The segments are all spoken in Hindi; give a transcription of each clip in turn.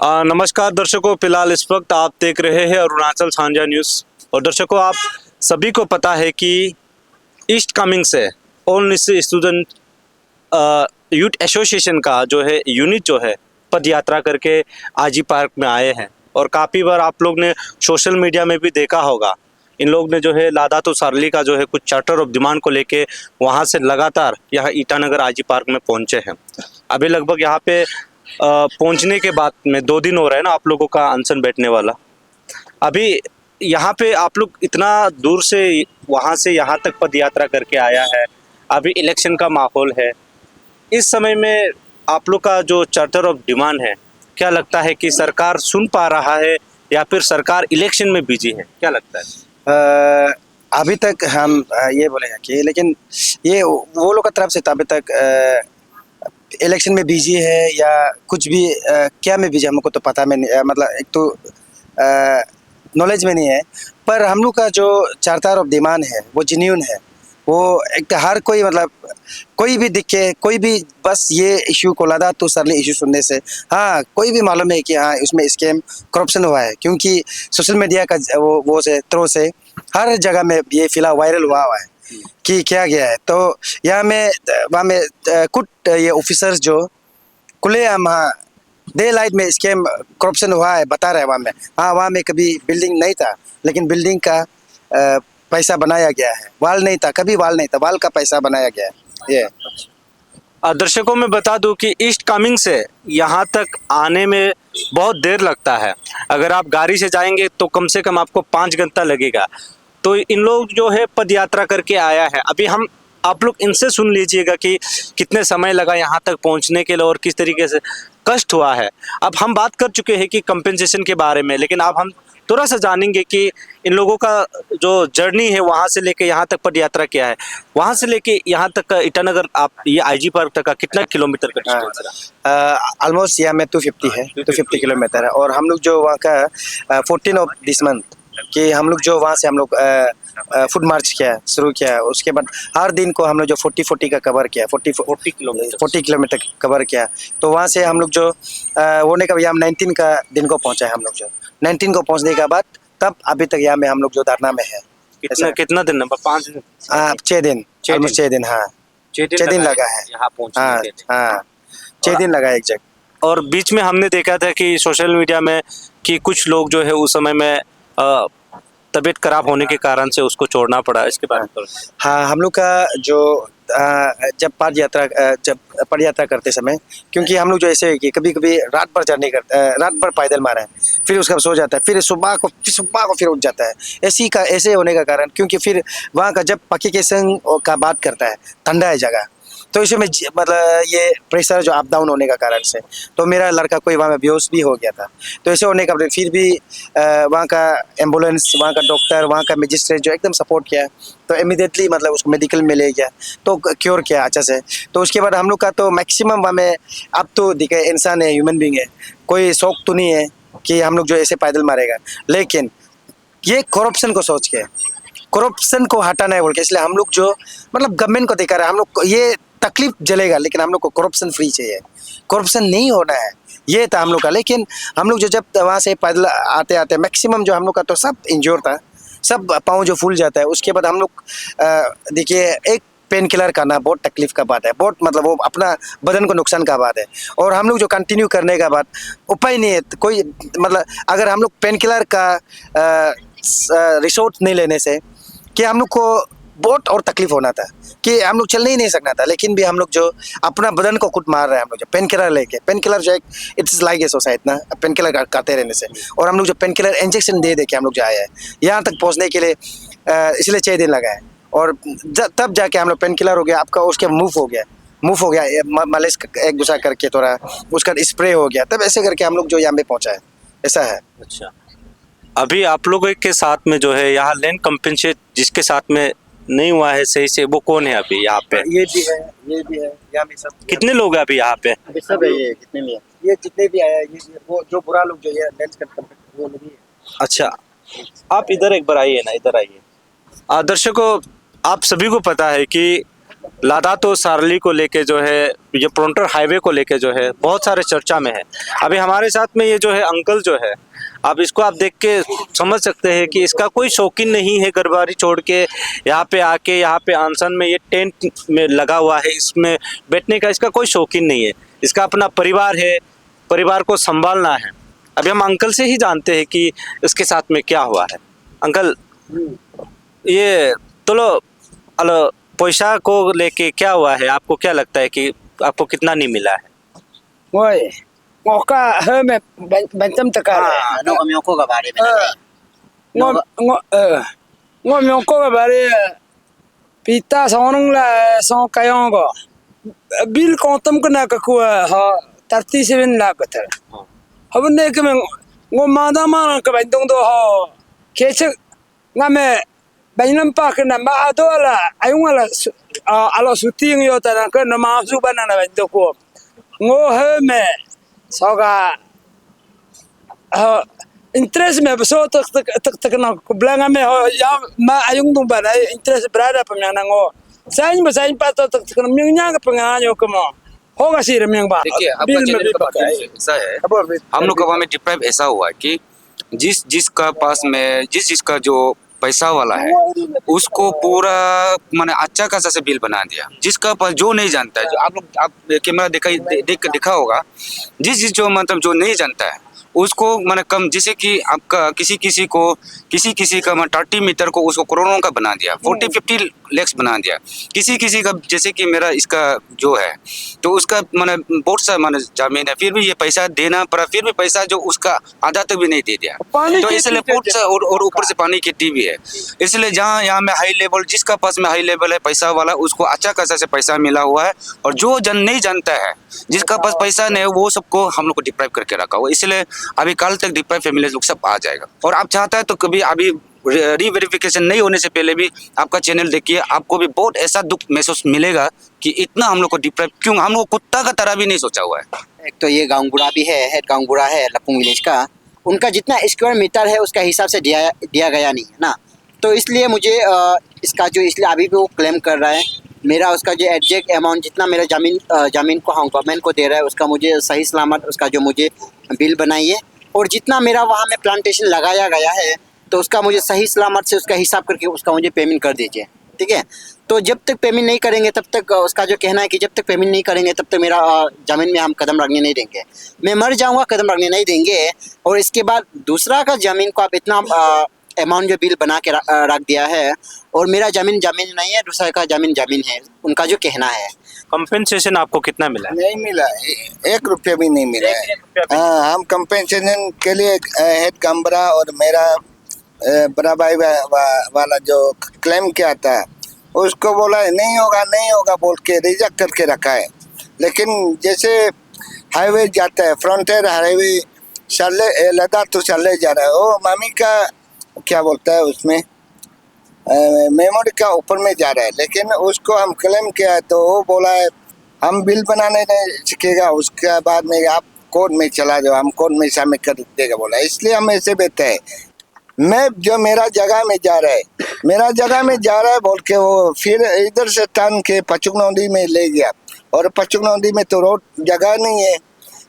नमस्कार दर्शकों, फिलहाल इस वक्त आप देख रहे हैं अरुणाचल साझा न्यूज़। और दर्शकों, आप सभी को पता है कि ईस्ट कामिंग से ऑल स्टूडेंट यूथ एसोसिएशन का जो है यूनिट जो है पद यात्रा करके आजी पार्क में आए हैं। और काफ़ी बार आप लोग ने सोशल मीडिया में भी देखा होगा, इन लोग ने जो है लादा तो सारली का जो है कुछ चार्टर ऑफ डिमांड को लेके वहाँ से लगातार यहाँ ईटानगर आजी पार्क में पहुँचे हैं। अभी लगभग यहाँ पे पहुंचने के बाद में 2 दिन हो रहा है ना आप लोगों का अनशन बैठने वाला। अभी यहाँ पे आप लोग इतना दूर से वहाँ से यहाँ तक पद यात्रा करके आया है। अभी इलेक्शन का माहौल है। इस समय में आप लोग का जो चार्टर ऑफ डिमांड है, क्या लगता है कि सरकार सुन पा रहा है या फिर सरकार इलेक्शन में बिजी है? क्या लगता है? अभी तक हम ये बोलेंगे कि लेकिन ये वो लोग की तरफ से तो अभी तक इलेक्शन में बिजी है या कुछ भी क्या में बिजी हमको तो पता में नहीं, मतलब एक तो नॉलेज में नहीं है। पर हम लोग का जो चार्टर ऑफ डिमांड है वो जेन्युइन है। वो एक हर कोई मतलब कोई भी दिखे, कोई भी बस ये इशू को लदा तो सरली इशू सुनने से हाँ कोई भी मालूम है कि हाँ इसमें स्कैम करप्शन हुआ है, क्योंकि सोशल मीडिया का वो से थ्रू से हर जगह में ये फिलहाल वायरल हुआ है कि क्या गया है। तो यहाँ में वहाँ में कुछ ये ऑफिसर्स जो खुलेआम हाँ डे लाइट में स्कैम करप्शन हुआ है बता रहे हैं। वहाँ में कभी बिल्डिंग नहीं था, लेकिन बिल्डिंग का पैसा बनाया गया है। वाल नहीं था, कभी वाल नहीं था, वाल का पैसा बनाया गया है। ये दर्शकों में बता दूं कि ईस्ट कामिंग से यहाँ तक आने में बहुत देर लगता है। अगर आप गाड़ी से जाएंगे तो कम से कम आपको 5 घंटा लगेगा। तो इन लोग जो है पद यात्रा करके आया है। अभी हम आप लोग इनसे सुन लीजिएगा कि कितने समय लगा यहाँ तक पहुँचने के लिए और किस तरीके से कष्ट हुआ है। अब हम बात कर चुके हैं कि कंपेंसेशन के बारे में, लेकिन अब हम थोड़ा सा जानेंगे कि इन लोगों का जो जर्नी है वहाँ से लेके यहाँ तक पद यात्रा किया है, वहाँ से लेके यहाँ तक का ईटानगर आप ये आईजी पार्क तक का कितना किलोमीटर का डिस्टेंस है? ऑलमोस्ट यहाँ में 250 है, 250 किलोमीटर है। और हम लोग जो वहाँ का 14 ऑफ दिस मंथ कि हम लोग जो वहाँ से हम लोग फुट मार्च किया शुरू किया, उसके बाद हर दिन को हम लोग जो 40 का कवर किया, 40 किलोमीटर कवर किया। तो वहाँ से हम लोग जो होने का यहाँ 19 का दिन को पहुँचा है। हम लोग जो 19 को पहुँचने के बाद तब अभी तक यहाँ में हम लोग जो धरना में है। कितना दिन नंबर 5 दिन? 6 दिन, 6 दिन। हाँ 6 दिन लगा है यहाँ पहुँचने। हाँ 6 दिन लगा एक जगह। और बीच में हमने देखा था कि सोशल मीडिया में कि कुछ लोग जो है उस समय में तबीयत खराब होने के कारण से उसको छोड़ना पड़ा। इसके बारे में हाँ हम लोग का जो जब पद यात्रा करते समय, क्योंकि हम लोग जो ऐसे कि कभी कभी रात भर जर्नी करते, रात भर पैदल मारा है, फिर उसका सो जाता है, फिर सुबह को फिर उठ जाता है। ऐसे होने का कारण क्योंकि फिर वहाँ का जब पकी के संग का बात करता है, ठंडा है जगह, तो इसे में मतलब ये प्रेशर जो अप डाउन होने का कारण से तो मेरा लड़का कोई वहाँ में बेहोश भी हो गया था। तो ऐसे होने का फिर भी वहाँ का एम्बुलेंस, वहाँ का डॉक्टर, वहाँ का मजिस्ट्रेट जो एकदम सपोर्ट किया, तो इमीडिएटली मतलब उसको मेडिकल में ले गया तो क्योर किया अच्छा से। तो उसके बाद हम लोग का तो मैक्सिमम वहाँ में अब तो दिखे इंसान है, ह्यूमन बींग है, कोई शौक तो नहीं है कि हम लोग जो ऐसे पैदल मारेगा। लेकिन ये करप्शन को सोच के, करप्शन को हटाना है बोल के, इसलिए हम लोग जो मतलब गवर्नमेंट को दिखा रहा है, हम लोग को ये तकलीफ जलेगा, लेकिन हम लोग को करप्शन फ्री चाहिए, करप्शन नहीं होना है, ये था हम लोग का। लेकिन हम लोग जो जब वहाँ से पैदल आते आते मैक्सिमम जो हम लोग का तो सब इंजोर था, सब पाँव जो फूल जाता है। उसके बाद हम लोग देखिए एक पेन किलर का ना बहुत तकलीफ का बात है, बहुत मतलब वो अपना बदन को नुकसान का बात है। और हम लोग जो कंटिन्यू करने का बाद उपाय नहीं है कोई, मतलब अगर हम लोग पेन किलर का रिसोर्ट नहीं लेने से कि हम लोग को बहुत और तकलीफ होना था कि हम लोग चलने ही नहीं सकना था। लेकिन भी हम लोग जो अपना बदन को खुद मार रहे हैं, हम लोग जो पेन किलर लेके, पेन किलर जो एक इट्स लाइक ए सुसाइड ना, पेन किलर खाते रहने से। और हम लोग जो पेन किलर इंजेक्शन दे के हम लोग जो आए हैं यहाँ तक पहुँचने के लिए, इसलिए 6 दिन लगा है। और तब जाके हम लोग पेन किलर हो गया आपका, उसके मूव हो गया मालिश एक दूसरा करके थोड़ा उसका स्प्रे हो गया, तब ऐसे करके हम लोग जो यहाँ पे पहुँचा है। ऐसा है। अच्छा, अभी आप लोगों के साथ में जो है यहाँ लैंड कंपेंसेट जिसके साथ में नहीं हुआ है सही से, वो कौन है अभी यहाँ पे? ये भी है, ये भी है, यहाँ में सब। कितने लोग हैं अभी यहाँ पे? अभी सब है, ये कितने में है, ये जितने भी आया है, ये वो जो बुरा लोग जो ये लैंड कंपेंसेट वो नहीं है। अच्छा, आप इधर एक बार आइए ना, इधर आइए। दर्शकों, आप सभी को पता है कि लादा तो सारली को लेके जो है, ये प्रोंटर हाईवे को लेके जो है बहुत सारे चर्चा में है। अभी हमारे साथ में ये जो है अंकल जो है, आप इसको आप देख के समझ सकते हैं कि इसका कोई शौकीन नहीं है घर बारी छोड़ के यहाँ पे आके यहाँ पे आंसन में ये टेंट में लगा हुआ है, इसमें बैठने का इसका कोई शौकीन नहीं है। इसका अपना परिवार है, परिवार को संभालना है। अभी हम अंकल से ही जानते हैं कि इसके साथ में क्या हुआ है। अंकल, ये चलो अलो पैसा को लेके क्या हुआ है, आपको क्या लगता है कि आपको कितना नहीं मिला है? Ngồi ngồi cả hơi mẹ bánh tâm tất cả nó có miếng khô cả bà đi bên này. ngồi ngồi ngồi miếng cô cái bà đi pita xong là xong cái ông có bill con tâm cái nào cái của họ 37 lakh cái thằng họ bên đây cái mình ngồi mà đam mà cái bánh đông đó họ kế chứ ngay mẹ bánh lâm pa cái nào mà đó là anh là alo shooting yo ta cái nó mà su ban là bánh đông của ngồi hơi mẹ sau cả interest me so tak na kublanga me ho ya ma ayung tung ba interest berada pemyang nango sain ba sain pa tak na myang nya ka panganyo ko mo हो का सिर में बात देखिए आपका चैनल का बात ऐसा है, हम लोग का में डिप्राइव ऐसा हुआ कि जिसका पास में जिसका जो पैसा वाला है उसको पूरा मैंने अच्छा खासा से बिल बना दिया। जिसका पास जो नहीं जानता है, जो आप कैमरा देखा होगा, जिस जो मतलब जो नहीं जानता है उसको मैंने कम, जैसे कि आपका किसी का 30 मीटर को उसको करोड़ों का बना दिया, 40-50 लैक्स बना दिया। किसी का जैसे कि मेरा इसका जो है तो उसका मैंने बहुत सा मैंने जमीन है, फिर भी ये पैसा देना पड़ा, फिर भी पैसा जो उसका आधा तक भी नहीं दे दिया। तो इसलिए बहुत सा और ऊपर से पानी की टीवी है, इसलिए जहाँ यहाँ में हाई लेवल, जिसका पास में हाई लेवल है पैसा वाला, उसको अच्छा खासा से पैसा मिला हुआ है। और जो नहीं जानता है, जिसका पास पैसा नहीं है, वो सबको हम लोग को डिप्राइव करके रखा हुआ। इसलिए अभी कल तक डिप्राइव फैमिली लोग सब आ जाएगा। और आप चाहता है तो कभी अभी रीवेरिफिकेशन नहीं होने से पहले भी आपका चैनल देखिए, आपको भी बहुत ऐसा दुख महसूस मिलेगा कि इतना हम लोग को डिप्राइव क्यों, हम लोग कुत्ता का तरह भी नहीं सोचा हुआ है। एक तो ये गांवगुड़ा भी है, हेड गांवगुड़ा है लपुंग विलेज का, उनका जितना स्क्वायर मीटर है उसका हिसाब से दिया गया नहीं है ना। तो इसलिए मुझे इसका जो, इसलिए अभी भी वो क्लेम कर रहा है, मेरा उसका जो एग्जैक्ट अमाउंट जितना मेरा ज़मीन को हम गवर्नमेंट को दे रहा है उसका मुझे सही सलामत उसका जो मुझे बिल बनाइए, और जितना मेरा वहाँ में प्लांटेशन लगाया गया है तो उसका मुझे सही सलामत से उसका हिसाब करके उसका मुझे पेमेंट कर दीजिए, ठीक है। तो जब तक पेमेंट नहीं करेंगे तब तक उसका जो कहना है कि जब तक पेमेंट नहीं करेंगे तब तक मेरा ज़मीन में हम कदम रखने नहीं देंगे, मैं मर जाऊँगा कदम रखने नहीं देंगे। और इसके बाद दूसरा का ज़मीन को आप इतना अमाउंट जो बिल बना के रख दिया है, और मेरा ज़मीन नहीं है, दूसरा का ज़मीन है, उनका जो कहना है। कंपेंसेशन आपको कितना मिला है? नहीं मिला, 1 रुपया भी नहीं मिला है। हाँ, हम कंपेंसेशन के लिए हेड कमरा और मेरा बड़ा भाई वाला जो क्लेम किया था उसको बोला है नहीं होगा बोल के रिजेक्ट करके रखा है। लेकिन जैसे हाईवे जाता है, फ्रंटियर हाईवे लद्दाख तो चले जा रहा है, वो मामी का क्या बोलता है उसमें मेमोरी का ऊपर में जा रहा है। लेकिन उसको हम क्लेम किया है तो वो बोला है हम बिल बनाने नहीं सीखेगा, उसके बाद में आप कोर्ट में चला जाओ, हम कोर्ट में शामिल कर देगा बोला। इसलिए हम ऐसे बेहतर है, मैं जो मेरा जगह में जा रहा है बोल के वो फिर इधर से टर्न के पचुक नदी में ले गया, और पचुक नदी में तो रोड जगह नहीं है।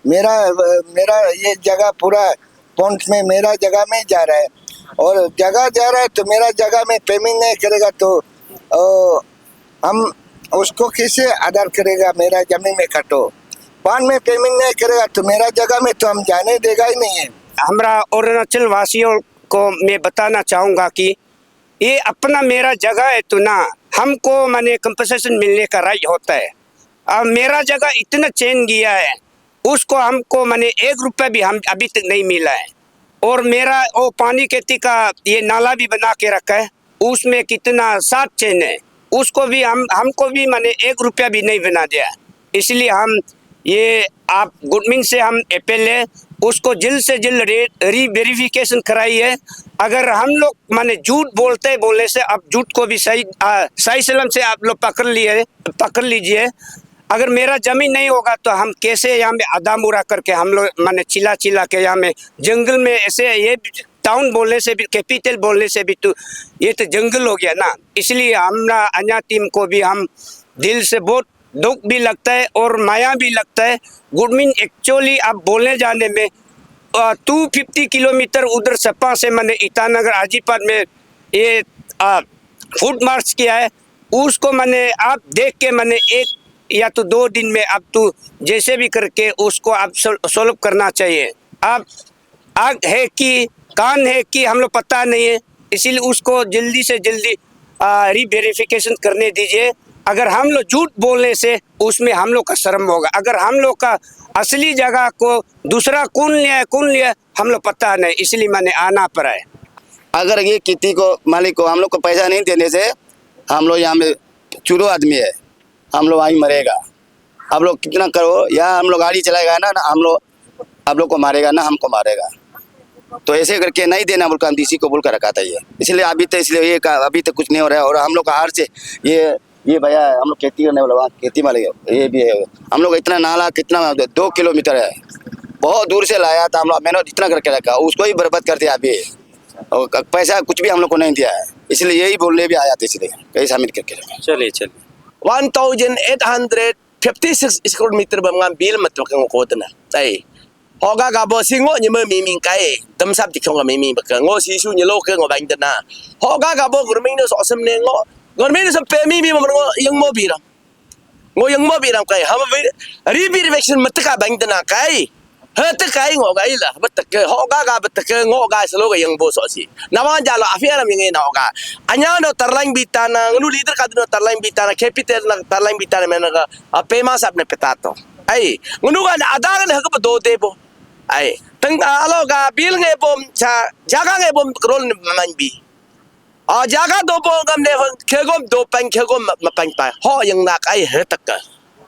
मेरा ये जगह पूरा पॉइंट में मेरा जगह में जा रहा है, और जगह जा रहा है तो मेरा जगह में पेमेंट नहीं करेगा तो हम उसको कैसे आधार करेगा, मेरा जमीन में कटो। बाद में पेमेंट नहीं करेगा तो मेरा जगह में तो हम जाने देगा ही नहीं है। हमरा अरुणाचल वासियों को मैं बताना चाहूँगा कि ये अपना मेरा जगह है तो ना हमको माने कंपनसेशन मिलने का राइट होता है। अब मेरा जगह इतना चेंज गया है, उसको हमको माने 1 रुपया भी हम अभी तक नहीं मिला है। और मेरा वो पानी खेती का ये नाला भी बना के रखा है, उसमें कितना 7 चेन है, उसको भी हमको भी माने 1 रुपया भी नहीं बना दिया। इसलिए हम ये आप गवर्नमेंट से हम अपील है, उसको जल्द से जल्द रीवेरिफिकेशन कराइए। अगर हम लोग माने झूठ बोलने से अब झूठ को भी सही सलम से आप लोग पकड़ लीजिए। अगर मेरा जमीन नहीं होगा तो हम कैसे यहाँ में आधा मुरा करके हम लोग माने चिल्ला के यहाँ में जंगल में ऐसे, ये टाउन बोलने से भी, कैपिटल बोलने से भी तो ये तो जंगल हो गया ना। इसलिए हमरा अन्य टीम को भी हम दिल से बहुत दुख भी लगता है और माया भी लगता है। गुडमिन एक्चुअली आप बोलने जाने में 250 किलोमीटर उधर सपा से मैंने ईटानगर हाजीपाद में ये फूड मार्च किया है। उसको मैंने आप देख के मैंने 1 या तो 2 दिन में आप तो जैसे भी करके उसको आप सोल्व करना चाहिए। आप आग है कि कान है कि हम लोग पता नहीं है, इसीलिए उसको जल्दी से जल्दी रीवेरिफिकेशन करने दीजिए। अगर हम लोग झूठ बोलने से उसमें हम लोग का शर्म होगा। अगर हम लोग का असली जगह को दूसरा कौन लिया हम लोग पता नहीं, इसलिए मैंने आना पड़ा है। अगर ये खेती को मालिक को हम लोग को पैसा नहीं देने से हम लोग यहाँ में चूरो आदमी है, हम लोग वहीं मरेगा। आप लोग कितना करो या हम लोग गाड़ी चलाएगा ना हम लोग आप लोग को मारेगा ना हमको मारेगा। तो ऐसे करके नहीं देना बोल कर डीसी को बोल कर रखा था ये, इसलिए अभी तक अभी तक कुछ नहीं हो रहा है। और हम लोग का हार से ये भैया हम लोग खेती करने वाला खेती वाले ये भी है। हम लोग इतना नाला कितना 2 किलोमीटर है, बहुत दूर से लाया था हम लोग, मेहनत इतना करके रखा उसको ही बर्बाद करते अभी। और पैसा कुछ भी हम लोग को नहीं दिया है, इसलिए यही बोलने भी आया था, इसलिए कहीं शामिल करके रखा। चलिए 1856 square meter bang bil mat bakang ko na tai hoga ga bo singo ni me mi min kai tam sap ti khong ga mi bakang ngo si su ni lo ke ngo bang na hoga ga bo gurming no so sam ne ngo gurming so pe mi mo ngo yang mo bi ram kai ham revision mat ka bang na kai hết tất cả ngõ cái là bất tất họ ga bất tất ngõ ga selo cái yang bo so si nawan jalo afia nam yang ngõ ga anya no tarlang bitana nu leader ka no tarlang bitana capital na tarlang bitana men ga apema sab ne petato ai ngunu ga ada ga ne ka do de bo ai tang alo ga bil nge bom cha jaga nge bom rol man bi jaga do bo gam ne khegom do pan khegom ma pan pa ho yang nak ai hết tất cả